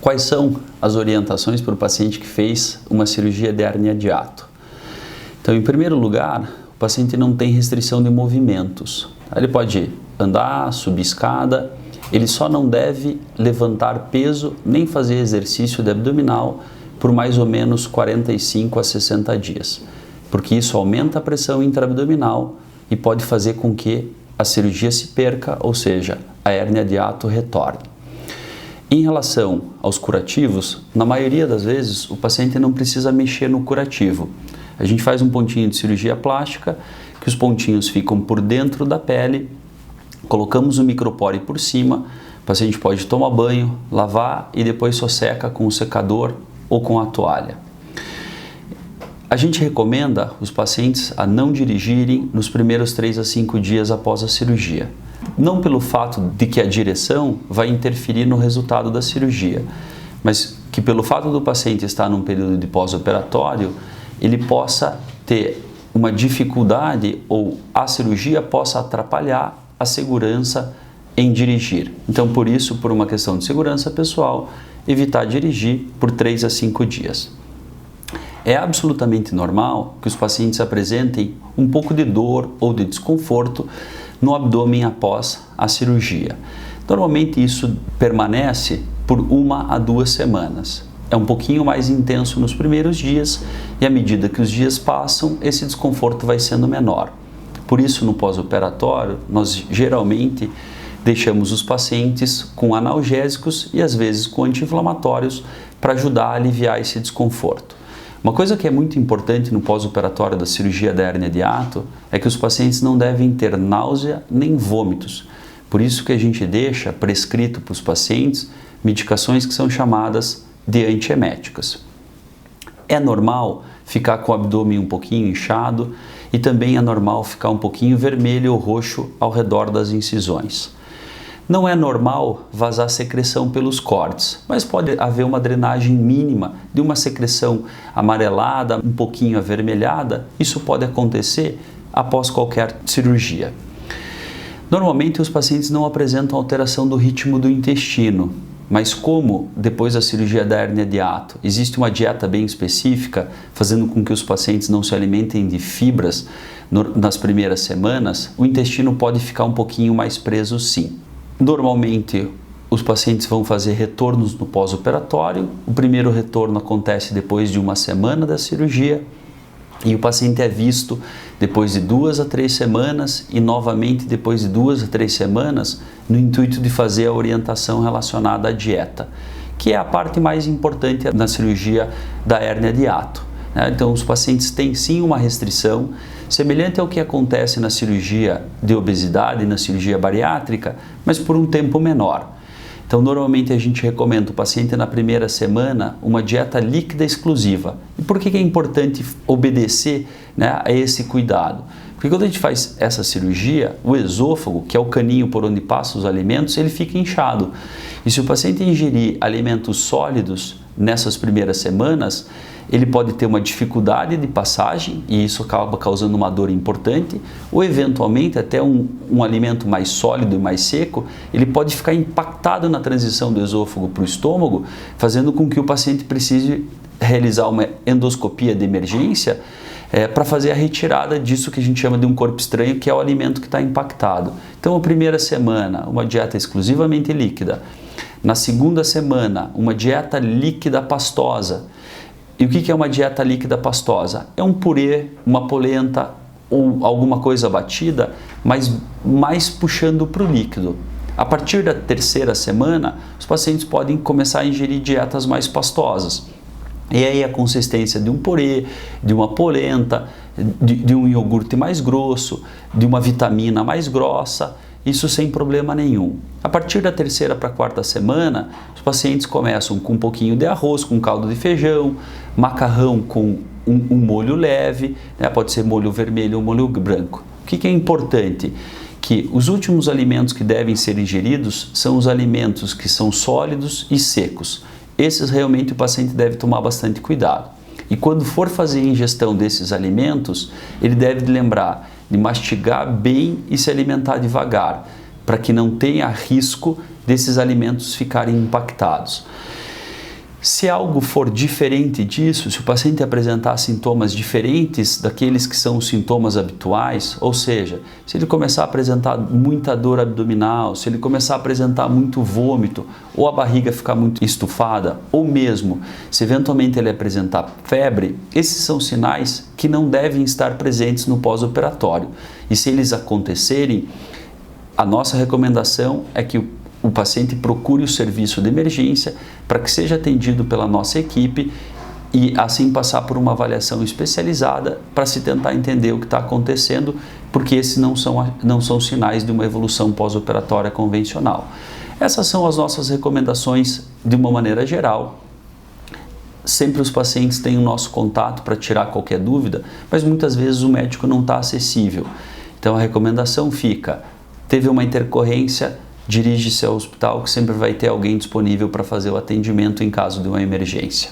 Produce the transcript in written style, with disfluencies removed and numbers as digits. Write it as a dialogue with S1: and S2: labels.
S1: Quais são as orientações para o paciente que fez uma cirurgia de hérnia de hiato? Então, em primeiro lugar, o paciente não tem restrição de movimentos. Ele pode andar, subir escada, ele só não deve levantar peso nem fazer exercício de abdominal por mais ou menos 45 a 60 dias, porque isso aumenta a pressão intraabdominal e pode fazer com que a cirurgia se perca, ou seja, a hérnia de hiato retorne. Em relação aos curativos, na maioria das vezes o paciente não precisa mexer no curativo. A gente faz um pontinho de cirurgia plástica, que os pontinhos ficam por dentro da pele, colocamos o micropore por cima, o paciente pode tomar banho, lavar e depois só seca com o secador ou com a toalha. A gente recomenda os pacientes a não dirigirem nos primeiros 3 a 5 dias após a cirurgia. Não pelo fato de que a direção vai interferir no resultado da cirurgia, mas que pelo fato do paciente estar num período de pós-operatório, ele possa ter uma dificuldade ou a cirurgia possa atrapalhar a segurança em dirigir. Então, por isso, por uma questão de segurança pessoal, evitar dirigir por 3 a 5 dias. É absolutamente normal que os pacientes apresentem um pouco de dor ou de desconforto no abdômen após a cirurgia. Normalmente isso permanece por 1 a 2 semanas. É um pouquinho mais intenso nos primeiros dias e à medida que os dias passam, esse desconforto vai sendo menor. Por isso, no pós-operatório, nós geralmente deixamos os pacientes com analgésicos e às vezes com anti-inflamatórios para ajudar a aliviar esse desconforto. Uma coisa que é muito importante no pós-operatório da cirurgia da hérnia de hiato é que os pacientes não devem ter náusea nem vômitos. Por isso que a gente deixa prescrito para os pacientes medicações que são chamadas de antieméticas. É normal ficar com o abdômen um pouquinho inchado e também é normal ficar um pouquinho vermelho ou roxo ao redor das incisões. Não é normal vazar secreção pelos cortes, mas pode haver uma drenagem mínima de uma secreção amarelada, um pouquinho avermelhada. Isso pode acontecer após qualquer cirurgia. Normalmente os pacientes não apresentam alteração do ritmo do intestino, mas como depois da cirurgia da hérnia de hiato existe uma dieta bem específica, fazendo com que os pacientes não se alimentem de fibras nas primeiras semanas, o intestino pode ficar um pouquinho mais preso sim. Normalmente, os pacientes vão fazer retornos no pós-operatório. O primeiro retorno acontece depois de 1 semana da cirurgia e o paciente é visto depois de 2 a 3 semanas e novamente depois de 2 a 3 semanas no intuito de fazer a orientação relacionada à dieta, que é a parte mais importante na cirurgia da hérnia de hiato. Então, os pacientes têm sim uma restrição, semelhante ao que acontece na cirurgia de obesidade e na cirurgia bariátrica, mas por um tempo menor. Então, normalmente a gente recomenda o paciente na primeira semana uma dieta líquida exclusiva. E por que é importante obedecer, a esse cuidado? Porque quando a gente faz essa cirurgia, o esôfago, que é o caninho por onde passam os alimentos, ele fica inchado. E se o paciente ingerir alimentos sólidos nessas primeiras semanas, ele pode ter uma dificuldade de passagem e isso acaba causando uma dor importante, ou eventualmente até um alimento mais sólido e mais seco, ele pode ficar impactado na transição do esôfago para o estômago, fazendo com que o paciente precise realizar uma endoscopia de emergência para fazer a retirada disso que a gente chama de um corpo estranho, que é o alimento que está impactado. Então, a primeira semana, uma dieta exclusivamente líquida. Na segunda semana, uma dieta líquida pastosa. E o que é uma dieta líquida pastosa? É um purê, uma polenta ou alguma coisa batida, mas mais puxando para o líquido. A partir da terceira semana, os pacientes podem começar a ingerir dietas mais pastosas. E aí a consistência de um purê, de uma polenta, de um iogurte mais grosso, de uma vitamina mais grossa, isso sem problema nenhum. A partir da terceira para a quarta semana, os pacientes começam com um pouquinho de arroz, com caldo de feijão, macarrão com um molho leve, pode ser molho vermelho ou molho branco. O que é importante? Que os últimos alimentos que devem ser ingeridos são os alimentos que são sólidos e secos. Esses realmente o paciente deve tomar bastante cuidado. E quando for fazer a ingestão desses alimentos, ele deve lembrar de mastigar bem e se alimentar devagar, para que não tenha risco desses alimentos ficarem impactados. Se algo for diferente disso, se o paciente apresentar sintomas diferentes daqueles que são os sintomas habituais, ou seja, se ele começar a apresentar muita dor abdominal, se ele começar a apresentar muito vômito, ou a barriga ficar muito estufada, ou mesmo se eventualmente ele apresentar febre, esses são sinais que não devem estar presentes no pós-operatório. E se eles acontecerem, a nossa recomendação é que o paciente procure o serviço de emergência para que seja atendido pela nossa equipe e assim passar por uma avaliação especializada para se tentar entender o que está acontecendo, porque esses não são sinais de uma evolução pós-operatória convencional. Essas são as nossas recomendações de uma maneira geral. Sempre os pacientes têm o nosso contato para tirar qualquer dúvida, mas muitas vezes o médico não está acessível. Então a recomendação fica: teve uma intercorrência, dirige-se ao hospital, que sempre vai ter alguém disponível para fazer o atendimento em caso de uma emergência.